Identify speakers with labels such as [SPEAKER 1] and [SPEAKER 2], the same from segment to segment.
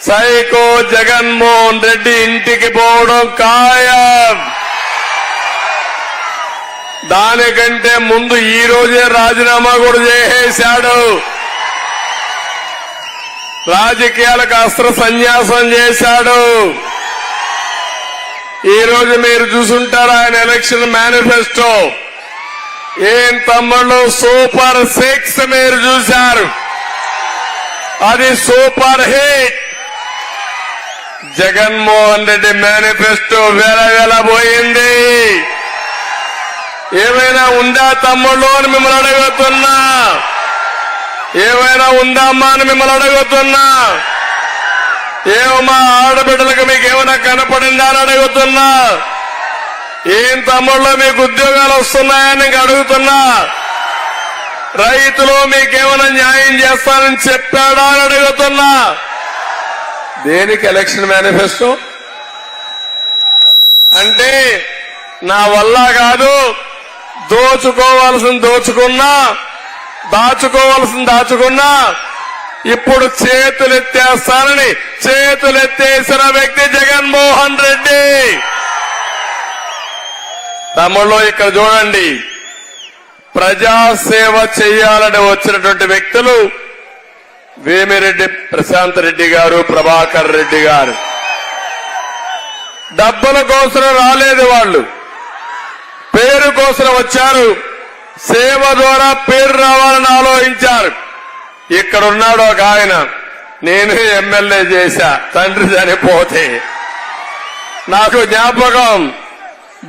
[SPEAKER 1] Psycho Jaganmohan Reddy ఇంటికి పోవడం ఖాయం. దానికంటే ముందు ఈ రోజే రాజీనామా కూడా చేసేశాడు. రాజకీయాలకు అస్త్ర సన్యాసం చేశాడు. ఈ రోజు మీరు చూసుంటారు ఆయన ఎలక్షన్ మేనిఫెస్టో. ఏం తమ్ముళ్ళు, సూపర్ 6 మీరు చూశారు. అది super hit. Jaganmohan Reddy manifesto వెలవెలబోయింది. ఏమైనా ఉందా తమ్ముళ్ళు అని మిమ్మల్ని అడుగుతున్నా. ఏమైనా ఉందమ్మా అని మిమ్మల్ని అడుగుతున్నా. ఏమమ్మా ఆడబిడ్డలకు మీకు ఏమైనా కనపడిందా అని అడుగుతున్నా. ఏం తమ్ముళ్ళు మీకు ఉద్యోగాలు వస్తున్నాయని అడుగుతున్నా. రైతులు మీకేమైనా న్యాయం చేస్తానని చెప్పాడా అని అడుగుతున్నా. దేనికి ఎలక్షన్ మేనిఫెస్టో అంటే నా వల్ల కాదు, దోచుకోవాల్సింది దోచుకున్నా, దాచుకోవాల్సింది దాచుకున్నా, ఇప్పుడు చేతులెత్తేస్తానని చేతులెత్తేసిన వ్యక్తి జగన్మోహన్ రెడ్డి. తమ్ముళ్ళు ఇక్కడ చూడండి, ప్రజాసేవ చేయాలని వచ్చినటువంటి వ్యక్తులు వేమిరెడ్డి ప్రశాంత్ రెడ్డి గారు, ప్రభాకర్ రెడ్డి గారు. డబ్బుల కోసం రాలేదు, వాళ్ళు పేరు కోసం వచ్చారు. సేవ ద్వారా పేరు రావాలని ఆలోచించారు. ఇక్కడున్నాడు ఒక ఆయన, నేను ఎమ్మెల్యే చేశా తండ్రి చనిపోతే. నాకు జ్ఞాపకం,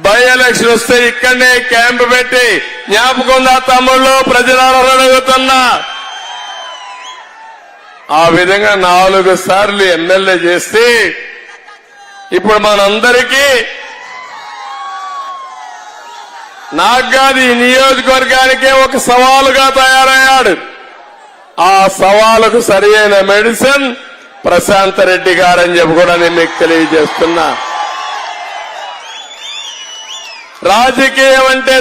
[SPEAKER 1] బై ఎలక్షన్ వస్తే ఇక్కడనే క్యాంపు పెట్టి జ్ఞాపకం ఉందా తమ్ముళ్ళు? ప్రజలను అడుగుతున్నా. ఆ విధంగా 4 సార్లు ఎమ్మెల్యే చేస్తే ఇప్పుడు మనందరికీ నాకు కాదు ఈ నియోజకవర్గానికే ఒక సవాలుగా తయారయ్యాడు. ఆ సవాలుకు సరియైన మెడిసిన్ ప్రశాంత్ రెడ్డి గారని చెప్పి కూడా నేను మీకు తెలియజేస్తున్నా. రాజకీయం అంటే